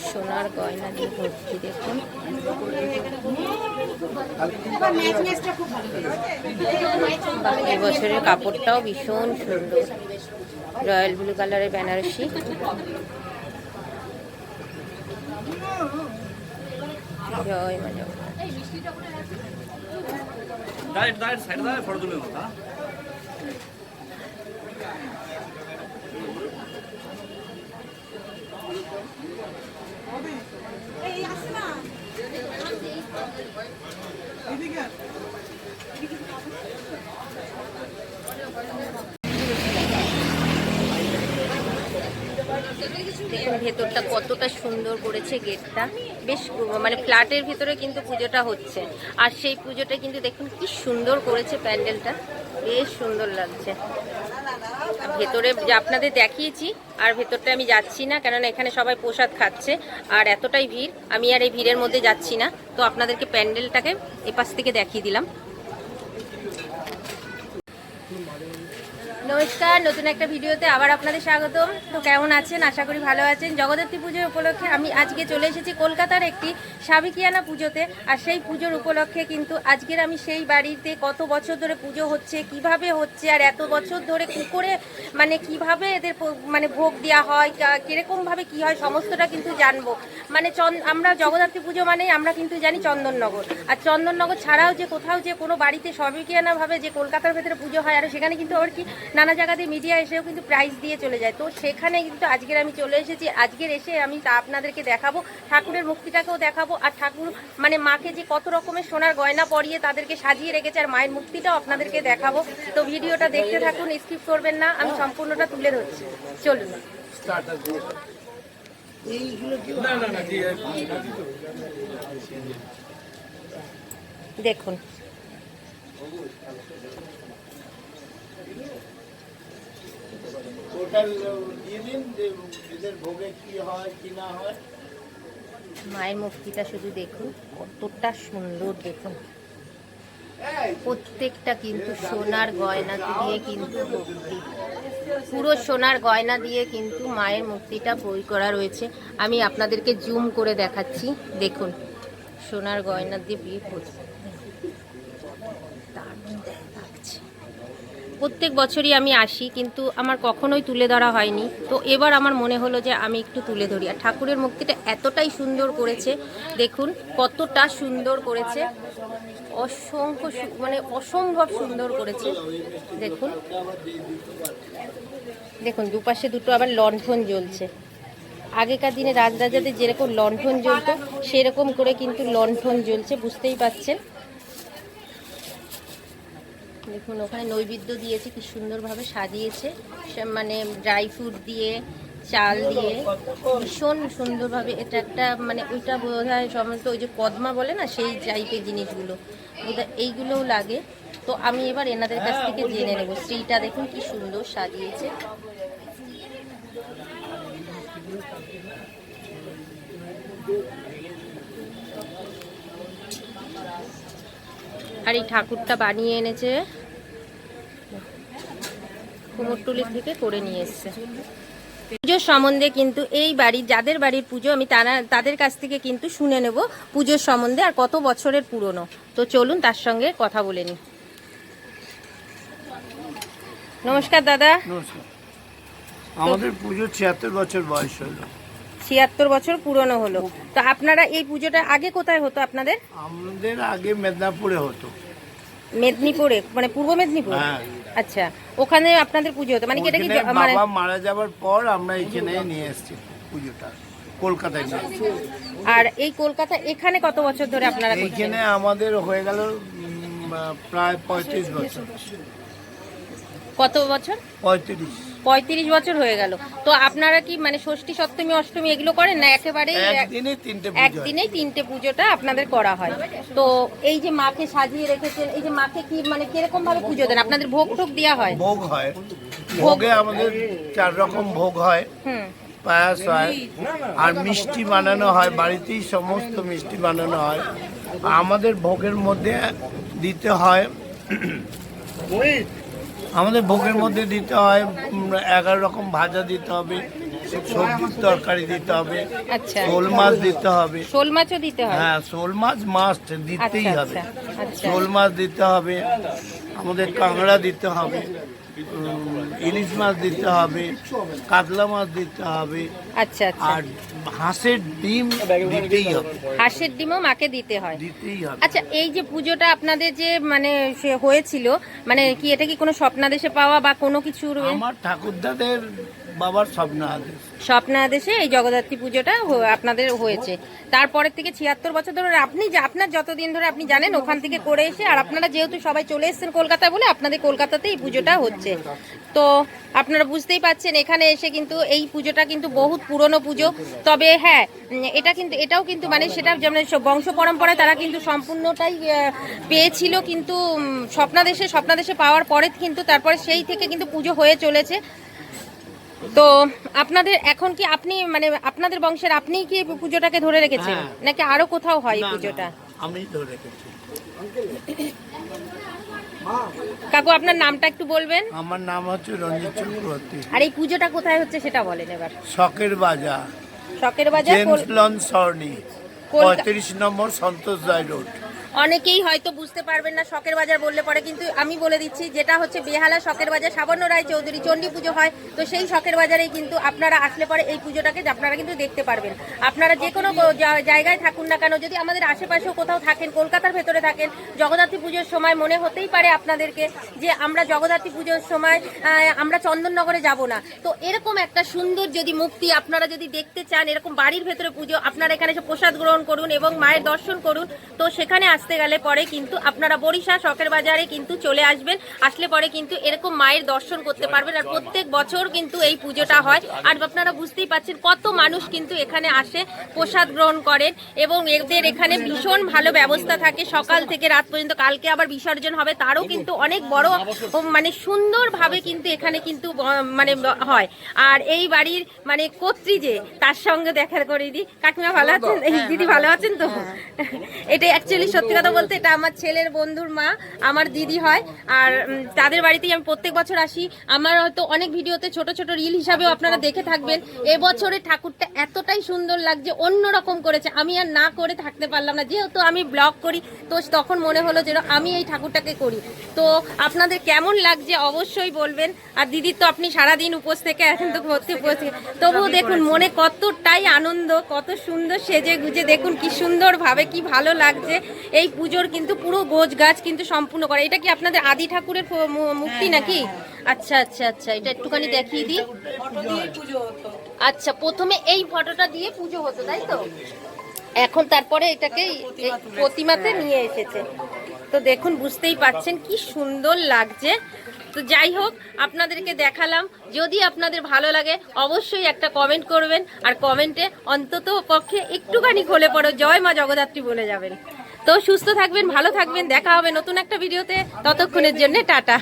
সোনার গয়না দিয়ে ভর্তি দেখুন। এবছরের কাপড়টাও ভীষণ সুন্দর, রয়্যাল ব্লু কালারের বেনারসি। জয় মা জগন্নাথ। দেখুন ভেতরটা কতটা সুন্দর করেছে, গেটটা বেশ মানে ফ্ল্যাটের ভিতরে কিন্তু পুজোটা হচ্ছে। আর সেই পুজোটা কিন্তু দেখুন কি সুন্দর করেছে, প্যান্ডেলটা বেশ সুন্দর লাগছে। ভেতরে আপনাদের দেখিয়েছি, আর ভেতরটা আমি যাচ্ছি না, কেননা এখানে সবাই প্রসাদ খাচ্ছে আর এতটাই ভিড়, আমি আর এই ভিড়ের মধ্যে যাচ্ছি না। তো আপনাদেরকে প্যান্ডেলটাকে এপাশ থেকে দেখিয়ে দিলাম। নমস্কার, নতুন একটা ভিডিওতে আবার আপনাদের স্বাগতম। তো কেমন আছেন? আশা করি ভালো আছেন। জগদ্ধাত্রী পুজোর উপলক্ষে আমি আজকে চলে এসেছি কলকাতার একটি সাবেকিয়ানা পুজোতে। আর সেই পুজোর উপলক্ষে কিন্তু আজকের আমি সেই বাড়িতে কত বছর ধরে পুজো হচ্ছে, কিভাবে হচ্ছে, আর এত বছর ধরে কী করে মানে কিভাবে এদের মানে ভোগ দেওয়া হয়, কীরকমভাবে কী হয়, সমস্তটা কিন্তু জানবো। মানে আমরা জগদ্ধাত্রী পুজো মানেই আমরা কিন্তু জানি চন্দননগর, আর চন্দননগর ছাড়াও যে কোথাও যে কোনো বাড়িতে সাবেকিয়ানাভাবে যে কলকাতার ভেতরে পুজো হয়, আর সেখানে কিন্তু আবার কি নানা জায়গাতে মিডিয়া এসেও কিন্তু প্রাইজ দিয়ে চলে যায়। তো সেখানে কিন্তু আজকের আমি চলে এসেছি। আজকের এসে আমি তা আপনাদেরকে দেখাবো, ঠাকুরের মূর্তিটাকেও দেখাবো, আর ঠাকুর মানে মাকে যে কত রকমের সোনার গয়না পরিয়ে তাদেরকে সাজিয়ে রেখেছে, আর মায়ের মূর্তিটাও আপনাদেরকে দেখাবো। তো ভিডিওটা দেখতে থাকুন, স্কিপ করবেন না, আমি সম্পূর্ণটা তুলে ধরছি। চলুন। দেখুন মায়ের মূর্তিটা শুধু দেখুন কতটা সুন্দর। দেখুন প্রত্যেকটা কিন্তু সোনার গয়না দিয়ে কিন্তু ভর্তি, পুরো সোনার গয়না দিয়ে কিন্তু মায়ের মূর্তিটা বই করা রয়েছে। আমি আপনাদেরকে জুম করে দেখাচ্ছি। দেখুন সোনার গয়না দিয়ে বিয়ে করছে। প্রত্যেক বছরই আমি আসি, কিন্তু আমার কখনোই তুলে ধরা হয়নি। তো এবার আমার মনে হলো যে আমি একটু তুলে ধরি। আর ঠাকুরের মূর্তিটা এতটাই সুন্দর করেছে, দেখুন কতটা সুন্দর করেছে, অসংখ্য মানে অসম্ভব সুন্দর করেছে। দেখুন দেখুন দুপাশে দুটো আবার লণ্ঠন জ্বলছে। আগেকার দিনে রাজরাজাদের যেরকম লণ্ঠন জ্বলতো সেরকম করে কিন্তু লণ্ঠন জ্বলছে, বুঝতেই পারছেন। দেখুন ওখানে নৈবেদ্য দিয়েছে, কি সুন্দরভাবে সাজিয়েছে, মানে ড্রাই ফ্রুট দিয়ে, চাল দিয়ে ভীষণ সুন্দরভাবে। এটা একটা মানে ওইটা বোধ হয় সমস্ত ওই যে পদ্মা বলে না, সেই টাইপের জিনিসগুলো বোধহয় এইগুলোও লাগে। তো আমি এবার এনাদের কাছ থেকে জেনে নেব। শ্রীটা দেখুন কি সুন্দর সাজিয়েছে। আর এই ঠাকুরটা বানিয়ে এনেছে কুমোরটুলি থেকে, করে নিয়ে এসছে। পুজোর সম্বন্ধে কিন্তু এই বাড়ির যাদের বাড়ির পুজো আমি তাদের কাছ থেকে কিন্তু শুনে নেব পুজোর সম্বন্ধে আর কত বছরের পুরনো। তো চলুন তার সঙ্গে কথা বলে নিই। নমস্কার দাদা। নমস্কার। আমাদের পুজো ৭৬ বছর বয়স হলো। ৭৬ বছর পুরনো হলো। তো আপনারা এই পুজোটা আগে কোথায় হতো আপনাদের? আমাদের আগে মেদিনীপুরে হতো। মেদিনীপুরে মানে পূর্ব মেদিনীপুর? হ্যাঁ। আচ্ছা, ওখানে আপনাদের পুজো হতো মানে এটা কি মানে বাবা মারা যাওয়ার পর আমরা এখানে নিয়ে এসেছি পুজোটা, কলকাতায় নিয়ে এসেছি। আর এই কলকাতা এখানে কত বছর ধরে আপনারা করছেন? এখানে আমাদের হয়ে গেল প্রায় ৩৫ বছর। কত বছর? 35 বছর হয়ে গেল। তো আপনারা কি মানে ষষ্ঠী, সপ্তমী, অষ্টমী এগুলো করেন না একেবারেই একদিনেই তিনটে পুজোটা আপনাদের করা হয়? তো এই যে মাকে সাজিয়ে রেখেছেন, এই যে মাকে কি মানে কিরকম ভাবে পুজো দেন? আপনাদের ভোগ টোগ দেওয়া হয়? ভোগ হয়, ভোগে আমাদের 4 রকম ভোগ হয়। পায়াস হয় আর মিষ্টি বানানো হয়, বাড়িতেই সমস্ত মিষ্টি বানানো হয়। আমাদের ভোগের মধ্যে দিতে হয় 11 রকম ভাজা দিতে হবে, সবজির তরকারি দিতে হবে, আচ্ছা, শোল মাছ দিতে হবে। শোল মাছও দিতে হয়? হ্যাঁ, শোল মাছ মাস্ট দিতেই হবে। আচ্ছা, শোল মাছ দিতে হবে, আমাদের কাঁকড়া দিতে হবে, ইলিশ মাছ দিতে হবে, কাতলা মাছ দিতে হবে। আচ্ছা, আর হাঁসের ডিম দিতেই হবে। হাঁসের ডিমও মাকে দিতে হয়? দিতেই হবে। আচ্ছা, এই যে পুজোটা আপনাদের যে মানে সে হয়েছিল, মানে কি এটা কি কোনো স্বপ্নাদেশে পাওয়া বা কোনো কিছু? আমার ঠাকুরদাদের বাবার স্বপ্নাদেশে এই জগদ্ধাত্রী পুজোটা আপনাদের হয়েছে। তারপরের থেকে 76 বছর ধরে আপনি যে আপনার যতদিন ধরে আপনি জানেন ওখান থেকে করে এসে, আর আপনারা যেহেতু সবাই চলে এসেছেন কলকাতায় বলে আপনাদের কলকাতাতে এই পুজোটা হচ্ছে। তো আপনারা বুঝতেই পাচ্ছেন এখানে এসে কিন্তু এই পুজোটা কিন্তু বহুত পুরনো পুজো। তবে হ্যাঁ, এটাও কিন্তু মানে সেটা যেমন বংশ পরম্পরায় তারা কিন্তু সম্পূর্ণটাই পেয়েছিল, কিন্তু স্বপ্নাদেশে পাওয়ার পরে কিন্তু তারপরে সেই থেকে কিন্তু পুজো হয়ে চলেছে। তো আপনাদের এখন কি আপনি মানে আপনাদের বংশের আপনি কি পুজোটাকে ধরে রেখেছেন নাকি আরো কোথাও হয় এই পুজোটা? আমি ধরে রেখেছি। কাকু, আপনার নামটা একটু বলবেন? আমার নাম হচ্ছে রঞ্জিত চক্রবর্তী। আর এই পুজোটা কোথায় হচ্ছে সেটা বলেন এবার। শখের বাজার, জেমস লন সরণি, 35 নম্বর সন্তোষ রায় রোড। অনেকেই হয়তো বুঝতে পারবেন না শখের বাজার বললে পরে, কিন্তু আমি বলে দিচ্ছি যেটা হচ্ছে বেহালা শখের বাজার, সাবর্ণ রায় চৌধুরী চণ্ডী পুজো হয়। তো সেই শখের বাজারেই কিন্তু আপনারা আসলে পরে এই পুজোটাকে আপনারা কিন্তু দেখতে পারবেন। আপনারা যে কোনো জায়গায় থাকুন না কেন, যদি আমাদের আশেপাশেও কোথাও থাকেন, কলকাতার ভেতরে থাকেন, জগদ্ধাত্রী পুজোর সময় মনে হতেই পারে আপনাদেরকে যে আমরা জগদ্ধাত্রী পুজোর সময় আমরা চন্দননগরে যাব না। তো এরকম একটা সুন্দর যদি মুক্তি আপনারা যদি দেখতে চান, এরকম বাড়ির ভেতরে পুজো, আপনারা এখানে এসে প্রসাদ গ্রহণ করুন এবং মায়ের দর্শন করুন। তো সেখানে আসতে গেলে পরে কিন্তু আপনারা বরিশা শখের বাজারে কিন্তু চলে আসবেন, আসলে পরে কিন্তু এরকম মায়ের দর্শন করতে পারবেন। আর প্রত্যেক বছর কিন্তু এই পুজোটা হয়। আর আপনারা বুঝতেই পাচ্ছেন কত মানুষ কিন্তু এখানে আসে, প্রসাদ গ্রহণ করেন এবং এদের এখানে ভীষণ ভালো ব্যবস্থা থাকে সকাল থেকে রাত পর্যন্ত। কালকে আবার বিসর্জন হবে, তারও কিন্তু অনেক বড় মানে সুন্দরভাবে কিন্তু এখানে কিন্তু মানে হয়। আর এই বাড়ির মানে কর্ত্রী যে, তার সঙ্গে দেখা করে দিই। কাকিমা ভালো আছেন? দিদি ভালো আছেন তো? এটা অ্যাকচুয়ালি সত্যি কথা বলতে এটা আমার ছেলের বন্ধুর মা, আমার দিদি হয়। আর তাদের বাড়িতেই আমি প্রত্যেক বছর আসি। আমার হয়তো অনেক ভিডিওতে ছোট ছোট রিল হিসাবেও আপনারা দেখে থাকবেন। এবছরে ঠাকুরটা এতটাই সুন্দর লাগছে, অন্যরকম করেছে। আমি আর না করে থাকতে পারলাম না, যেহেতু আমি ব্লগ করি তো তখন মনে হলো যেন আমি এই ঠাকুরটাকে করি। তো আপনাদের কেমন লাগছে অবশ্যই বলবেন। আর দিদির তো আপনি সারাদিন উপোস থেকে এখন তো ভর্তি উপোস থেকে, তবুও দেখুন মনে কতটাই আনন্দ, কত সুন্দর সেজে গুজে দেখুন কি সুন্দরভাবে, কি ভালো লাগছে। এই পুজোর কিন্তু পুরো গোছ গাছ কিন্তু সম্পূর্ণ করে। এটা কি আপনাদের আদি ঠাকুরের মূর্তি নাকি? আচ্ছা আচ্ছা আচ্ছা, এটা একটুখানি দেখিয়ে দিই। আচ্ছা, প্রথমে এই ফটোটা দিয়ে পুজো হতো তাই তো, এখন তারপরে এটাকে প্রতিমাতে নিয়ে এসেছে। তো দেখুন বুঝতেই পাচ্ছেন কি সুন্দর লাগছে। তো যাই হোক, আপনাদেরকে দেখালাম। যদি আপনাদের ভালো লাগে অবশ্যই একটা কমেন্ট করবেন, আর কমেন্টে অন্তত পক্ষে একটুখানি খোলে পড়ো জয় মা জগদ্ধাত্রী বলে যাবেন। তো সুস্থ থাকবেন, ভালো থাকবেন, দেখা হবে নতুন একটা ভিডিওতে। ততক্ষণের জন্য টাটা।